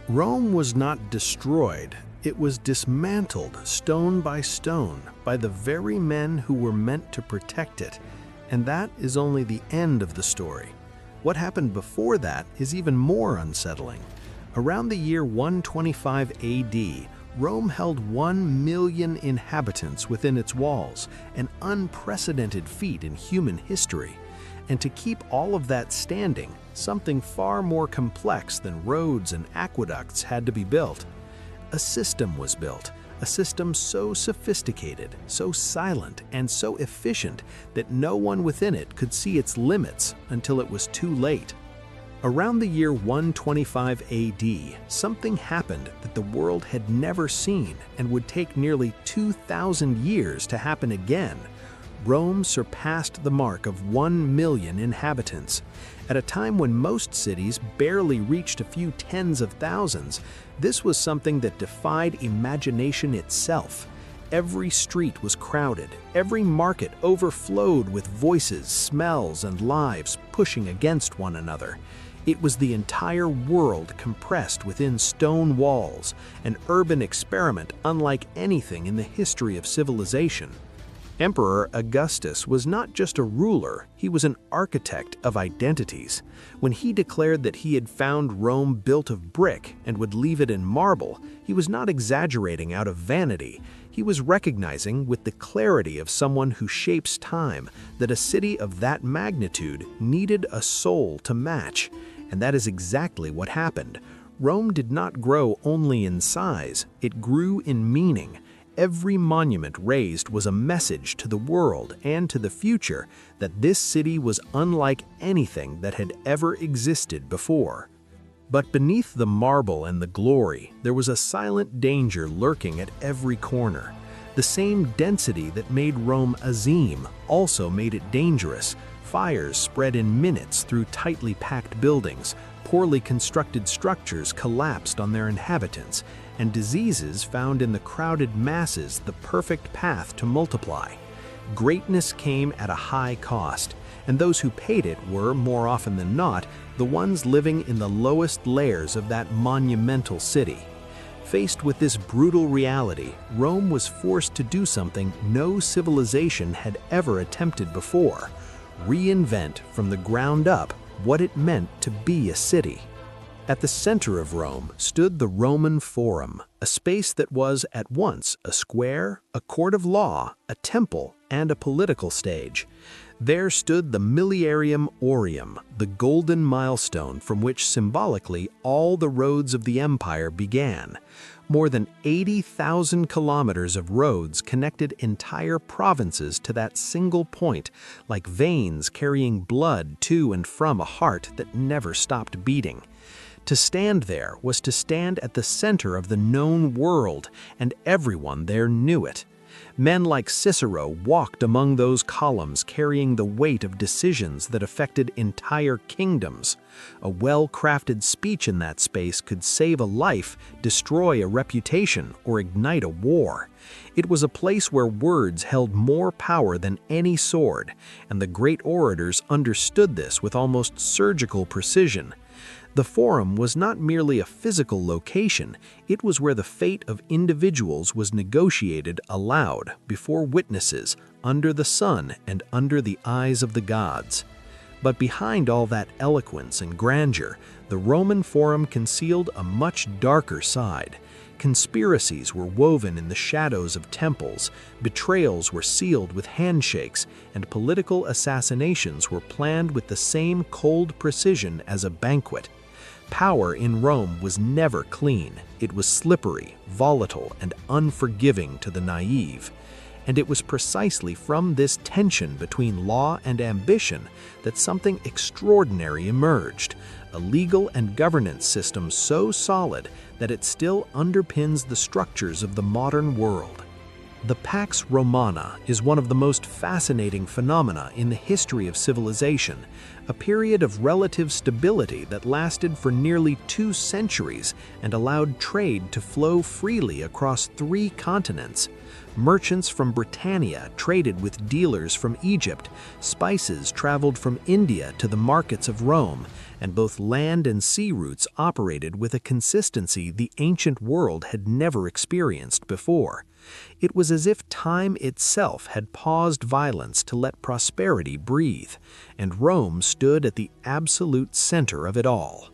Rome was not destroyed, it was dismantled stone by stone by the very men who were meant to protect it. And that is only the end of the story. What happened before that is even more unsettling. Around the year 125 AD, Rome held 1 million inhabitants within its walls, an unprecedented feat in human history. And to keep all of that standing, something far more complex than roads and aqueducts had to be built. A system was built, a system so sophisticated, so silent, and so efficient that no one within it could see its limits until it was too late. Around the year 125 AD, something happened that the world had never seen and would take nearly 2,000 years to happen again. Rome surpassed the mark of 1 million inhabitants. At a time when most cities barely reached a few tens of thousands, this was something that defied imagination itself. Every street was crowded, every market overflowed with voices, smells, and lives pushing against one another. It was the entire world compressed within stone walls, an urban experiment unlike anything in the history of civilization. Emperor Augustus was not just a ruler, he was an architect of identities. When he declared that he had found Rome built of brick and would leave it in marble, he was not exaggerating out of vanity. He was recognizing with the clarity of someone who shapes time that a city of that magnitude needed a soul to match. And that is exactly what happened. Rome did not grow only in size, it grew in meaning. Every monument raised was a message to the world and to the future that this city was unlike anything that had ever existed before. But beneath the marble and the glory, there was a silent danger lurking at every corner. The same density that made Rome azim also made it dangerous. Fires spread in minutes through tightly packed buildings, poorly constructed structures collapsed on their inhabitants, and diseases found in the crowded masses the perfect path to multiply. Greatness came at a high cost, and those who paid it were, more often than not, the ones living in the lowest layers of that monumental city. Faced with this brutal reality, Rome was forced to do something no civilization had ever attempted before: reinvent from the ground up what it meant to be a city. At the center of Rome stood the Roman Forum, a space that was at once a square, a court of law, a temple, and a political stage. There stood the Miliarium Aureum, the golden milestone from which symbolically all the roads of the empire began. More than 80,000 kilometers of roads connected entire provinces to that single point, like veins carrying blood to and from a heart that never stopped beating. To stand there was to stand at the center of the known world, and everyone there knew it. Men like Cicero walked among those columns carrying the weight of decisions that affected entire kingdoms. A well-crafted speech in that space could save a life, destroy a reputation, or ignite a war. It was a place where words held more power than any sword, and the great orators understood this with almost surgical precision. The Forum was not merely a physical location, it was where the fate of individuals was negotiated aloud, before witnesses, under the sun and under the eyes of the gods. But behind all that eloquence and grandeur, the Roman Forum concealed a much darker side. Conspiracies were woven in the shadows of temples, betrayals were sealed with handshakes, and political assassinations were planned with the same cold precision as a banquet. Power in Rome was never clean. It was slippery, volatile, and unforgiving to the naive. And it was precisely from this tension between law and ambition that something extraordinary emerged, a legal and governance system so solid that it still underpins the structures of the modern world. The Pax Romana is one of the most fascinating phenomena in the history of civilization, a period of relative stability that lasted for nearly 2 centuries and allowed trade to flow freely across 3 continents. Merchants from Britannia traded with dealers from Egypt, spices traveled from India to the markets of Rome, and both land and sea routes operated with a consistency the ancient world had never experienced before. It was as if time itself had paused violence to let prosperity breathe, and Rome stood at the absolute center of it all.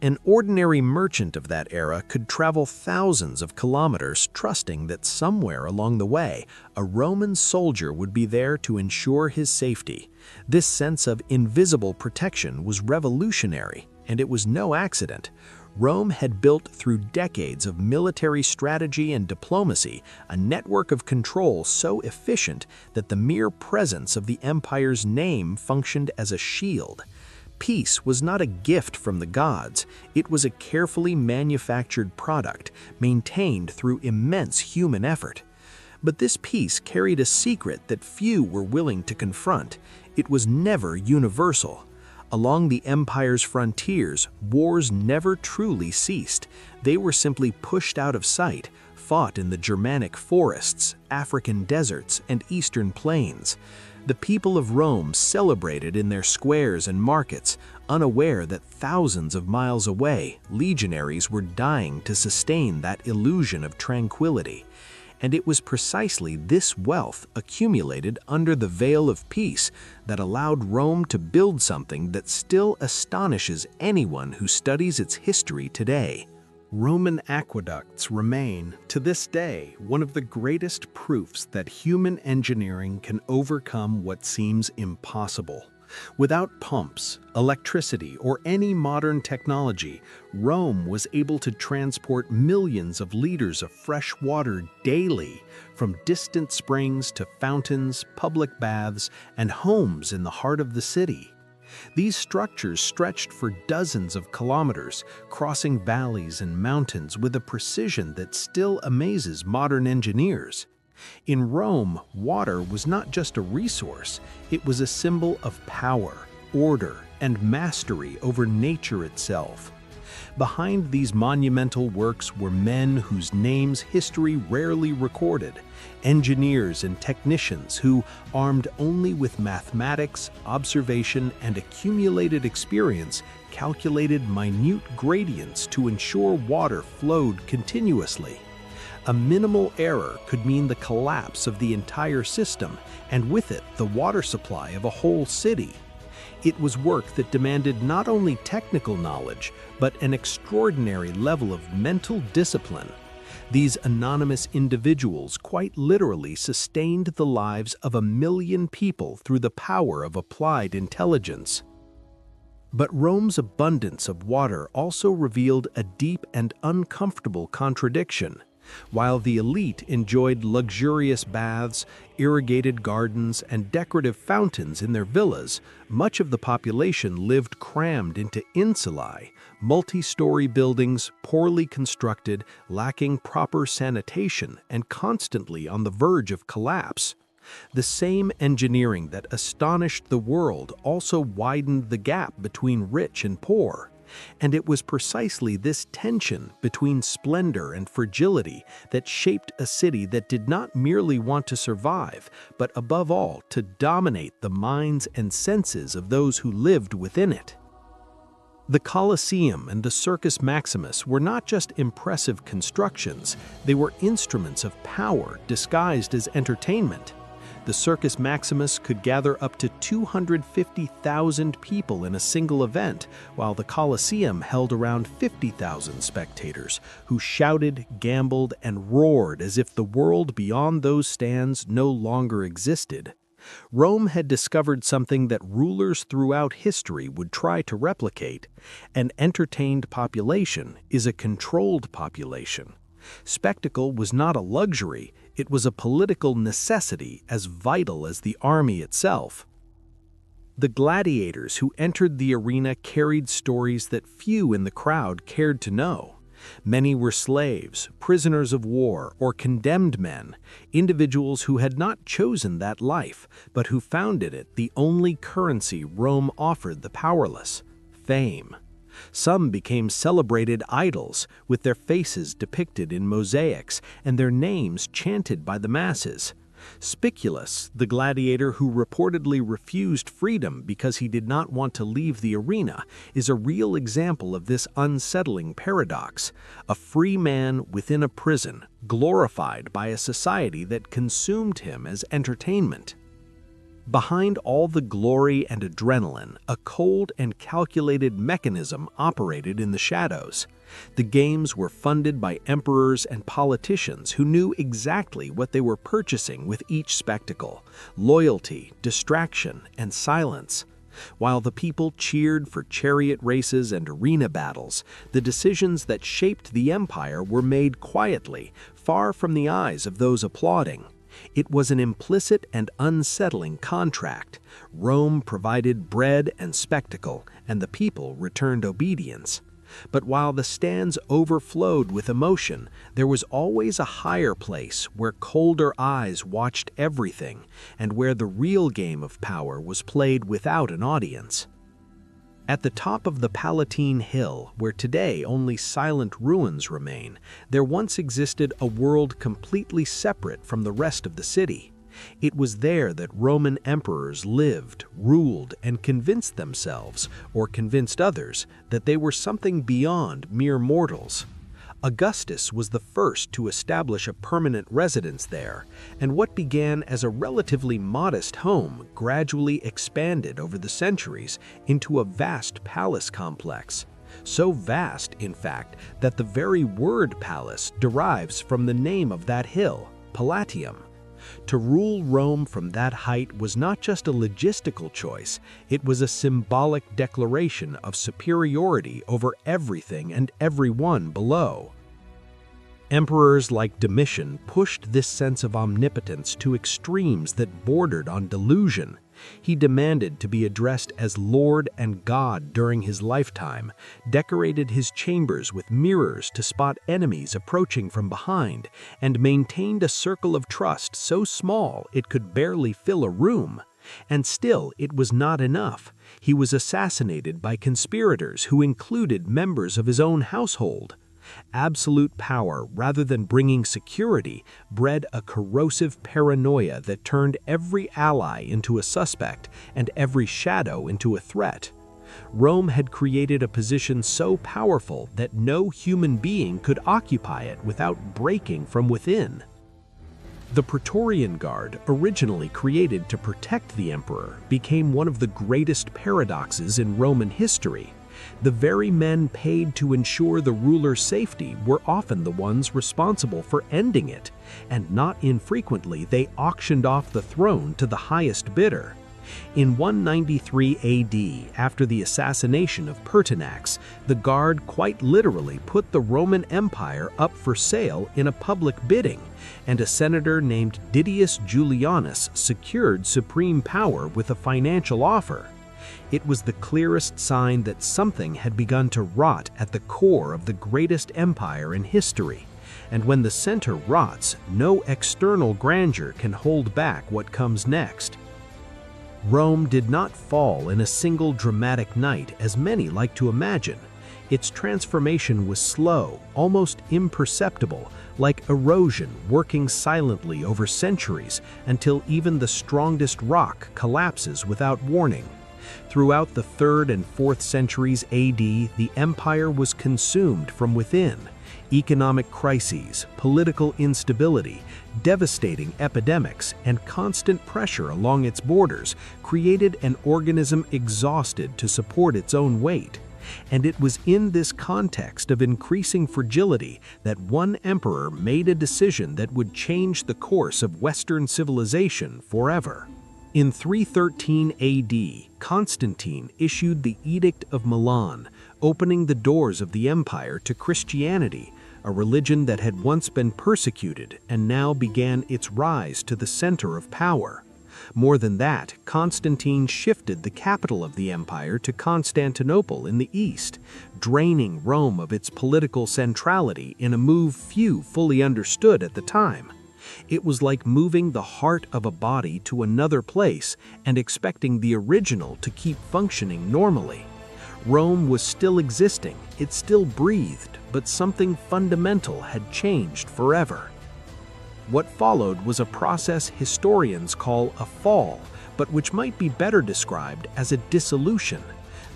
An ordinary merchant of that era could travel thousands of kilometers trusting that somewhere along the way, a Roman soldier would be there to ensure his safety. This sense of invisible protection was revolutionary, and it was no accident. Rome had built through decades of military strategy and diplomacy a network of control so efficient that the mere presence of the empire's name functioned as a shield. Peace was not a gift from the gods, it was a carefully manufactured product, maintained through immense human effort. But this peace carried a secret that few were willing to confront. It was never universal. Along the empire's frontiers, wars never truly ceased. They were simply pushed out of sight, fought in the Germanic forests, African deserts, and eastern plains. The people of Rome celebrated in their squares and markets, unaware that thousands of miles away, legionaries were dying to sustain that illusion of tranquility. And it was precisely this wealth accumulated under the veil of peace that allowed Rome to build something that still astonishes anyone who studies its history today. Roman aqueducts remain, to this day, one of the greatest proofs that human engineering can overcome what seems impossible. Without pumps, electricity, or any modern technology, Rome was able to transport millions of liters of fresh water daily from distant springs to fountains, public baths, and homes in the heart of the city. These structures stretched for dozens of kilometers, crossing valleys and mountains with a precision that still amazes modern engineers. In Rome, water was not just a resource, it was a symbol of power, order, and mastery over nature itself. Behind these monumental works were men whose names history rarely recorded, engineers and technicians who, armed only with mathematics, observation, and accumulated experience, calculated minute gradients to ensure water flowed continuously. A minimal error could mean the collapse of the entire system, and with it, the water supply of a whole city. It was work that demanded not only technical knowledge, but an extraordinary level of mental discipline. These anonymous individuals quite literally sustained the lives of 1 million people through the power of applied intelligence. But Rome's abundance of water also revealed a deep and uncomfortable contradiction. While the elite enjoyed luxurious baths, irrigated gardens, and decorative fountains in their villas, much of the population lived crammed into insulae, multi-story buildings, poorly constructed, lacking proper sanitation, and constantly on the verge of collapse. The same engineering that astonished the world also widened the gap between rich and poor. And it was precisely this tension between splendor and fragility that shaped a city that did not merely want to survive, but above all to dominate the minds and senses of those who lived within it. The Colosseum and the Circus Maximus were not just impressive constructions, they were instruments of power disguised as entertainment. The Circus Maximus could gather up to 250,000 people in a single event, while the Colosseum held around 50,000 spectators, who shouted, gambled, and roared as if the world beyond those stands no longer existed. Rome had discovered something that rulers throughout history would try to replicate. An entertained population is a controlled population. Spectacle was not a luxury, it was a political necessity as vital as the army itself. The gladiators who entered the arena carried stories that few in the crowd cared to know. Many were slaves, prisoners of war, or condemned men, individuals who had not chosen that life, but who found in it the only currency Rome offered the powerless: fame. Some became celebrated idols, with their faces depicted in mosaics and their names chanted by the masses. Spiculus, the gladiator who reportedly refused freedom because he did not want to leave the arena, is a real example of this unsettling paradox: a free man within a prison, glorified by a society that consumed him as entertainment. Behind all the glory and adrenaline, a cold and calculated mechanism operated in the shadows. The games were funded by emperors and politicians who knew exactly what they were purchasing with each spectacle: loyalty, distraction, and silence. While the people cheered for chariot races and arena battles, the decisions that shaped the empire were made quietly, far from the eyes of those applauding. It was an implicit and unsettling contract. Rome provided bread and spectacle, and the people returned obedience. But while the stands overflowed with emotion, there was always a higher place where colder eyes watched everything, and where the real game of power was played without an audience. At the top of the Palatine Hill, where today only silent ruins remain, there once existed a world completely separate from the rest of the city. It was there that Roman emperors lived, ruled, and convinced themselves, or convinced others, that they were something beyond mere mortals. Augustus was the first to establish a permanent residence there, and what began as a relatively modest home gradually expanded over the centuries into a vast palace complex. So vast, in fact, that the very word palace derives from the name of that hill, Palatium. To rule Rome from that height was not just a logistical choice, it was a symbolic declaration of superiority over everything and everyone below. Emperors like Domitian pushed this sense of omnipotence to extremes that bordered on delusion. He demanded to be addressed as Lord and God during his lifetime, decorated his chambers with mirrors to spot enemies approaching from behind, and maintained a circle of trust so small it could barely fill a room. And still, it was not enough. He was assassinated by conspirators who included members of his own household. Absolute power, rather than bringing security, bred a corrosive paranoia that turned every ally into a suspect and every shadow into a threat. Rome had created a position so powerful that no human being could occupy it without breaking from within. The Praetorian Guard, originally created to protect the emperor, became one of the greatest paradoxes in Roman history. The very men paid to ensure the ruler's safety were often the ones responsible for ending it, and not infrequently they auctioned off the throne to the highest bidder. In 193 AD, after the assassination of Pertinax, the Guard quite literally put the Roman Empire up for sale in a public bidding, and a senator named Didius Julianus secured supreme power with a financial offer. It was the clearest sign that something had begun to rot at the core of the greatest empire in history. And when the center rots, no external grandeur can hold back what comes next. Rome did not fall in a single dramatic night, as many like to imagine. Its transformation was slow, almost imperceptible, like erosion working silently over centuries until even the strongest rock collapses without warning. Throughout the 3rd and 4th centuries AD, the empire was consumed from within. Economic crises, political instability, devastating epidemics, and constant pressure along its borders created an organism exhausted to support its own weight. And it was in this context of increasing fragility that one emperor made a decision that would change the course of Western civilization forever. In 313 AD, Constantine issued the Edict of Milan, opening the doors of the empire to Christianity, a religion that had once been persecuted and now began its rise to the center of power. More than that, Constantine shifted the capital of the empire to Constantinople in the east, draining Rome of its political centrality in a move few fully understood at the time. It was like moving the heart of a body to another place and expecting the original to keep functioning normally. Rome was still existing, it still breathed, but something fundamental had changed forever. What followed was a process historians call a fall, but which might be better described as a dissolution.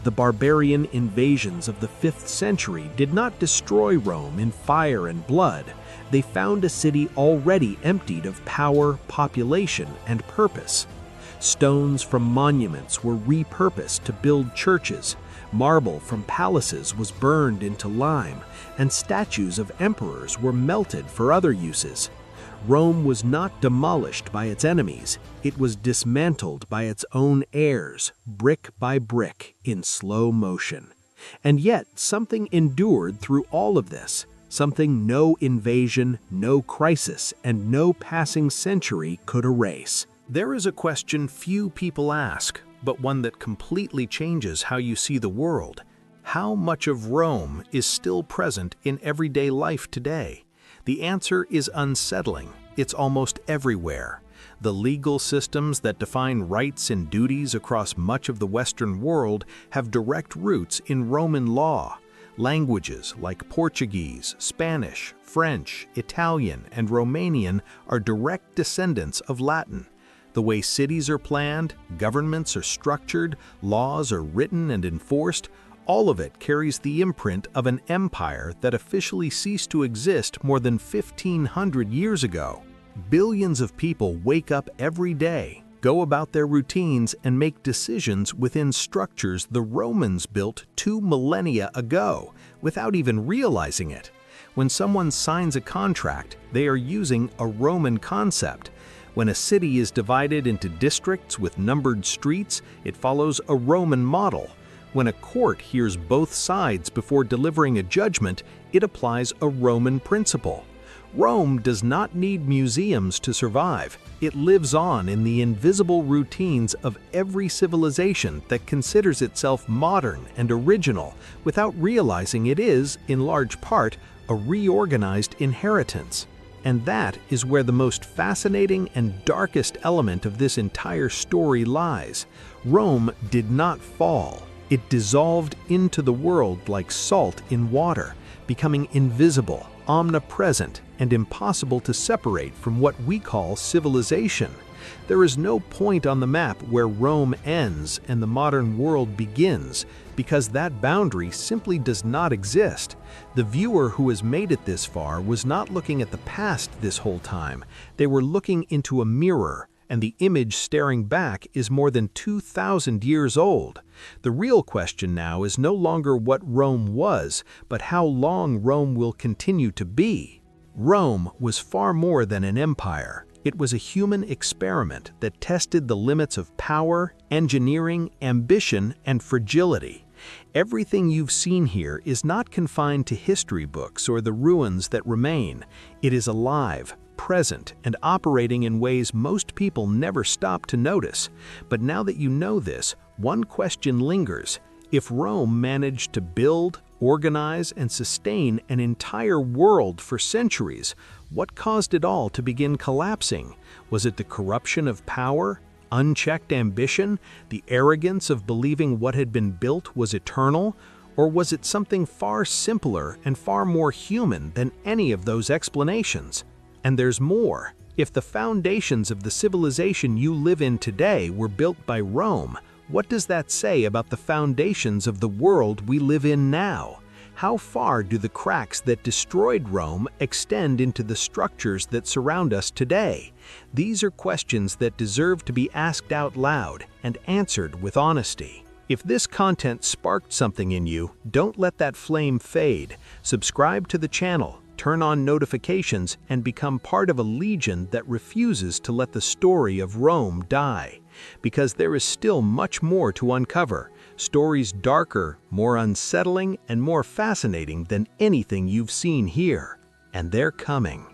The barbarian invasions of the 5th century did not destroy Rome in fire and blood. They found a city already emptied of power, population, and purpose. Stones from monuments were repurposed to build churches, marble from palaces was burned into lime, and statues of emperors were melted for other uses. Rome was not demolished by its enemies, it was dismantled by its own heirs, brick by brick, in slow motion. And yet, something endured through all of this, something no invasion, no crisis, and no passing century could erase. There is a question few people ask, but one that completely changes how you see the world. How much of Rome is still present in everyday life today? The answer is unsettling. It's almost everywhere. The legal systems that define rights and duties across much of the Western world have direct roots in Roman law. Languages like Portuguese, Spanish, French, Italian, and Romanian are direct descendants of Latin. The way cities are planned, governments are structured, laws are written and enforced, all of it carries the imprint of an empire that officially ceased to exist more than 1,500 years ago. Billions of people wake up every day, go about their routines, and make decisions within structures the Romans built 2 millennia ago, without even realizing it. When someone signs a contract, they are using a Roman concept. When a city is divided into districts with numbered streets, it follows a Roman model. When a court hears both sides before delivering a judgment, it applies a Roman principle. Rome does not need museums to survive. It lives on in the invisible routines of every civilization that considers itself modern and original without realizing it is, in large part, a reorganized inheritance. And that is where the most fascinating and darkest element of this entire story lies. Rome did not fall. It dissolved into the world like salt in water, becoming invisible, omnipresent, and impossible to separate from what we call civilization. There is no point on the map where Rome ends and the modern world begins, because that boundary simply does not exist. The viewer who has made it this far was not looking at the past this whole time. They were looking into a mirror, and the image staring back is more than 2,000 years old. The real question now is no longer what Rome was, but how long Rome will continue to be. Rome was far more than an empire. It was a human experiment that tested the limits of power, engineering, ambition, and fragility. Everything you've seen here is not confined to history books or the ruins that remain. It is alive, present, and operating in ways most people never stop to notice. But now that you know this, one question lingers. If Rome managed to build, organize, and sustain an entire world for centuries, what caused it all to begin collapsing? Was it the corruption of power, unchecked ambition, the arrogance of believing what had been built was eternal? Or was it something far simpler and far more human than any of those explanations? And there's more. If the foundations of the civilization you live in today were built by Rome, what does that say about the foundations of the world we live in now? How far do the cracks that destroyed Rome extend into the structures that surround us today? These are questions that deserve to be asked out loud and answered with honesty. If this content sparked something in you, don't let that flame fade. Subscribe to the channel, turn on notifications, and become part of a legion that refuses to let the story of Rome die. Because there is still much more to uncover, stories darker, more unsettling, and more fascinating than anything you've seen here. And they're coming.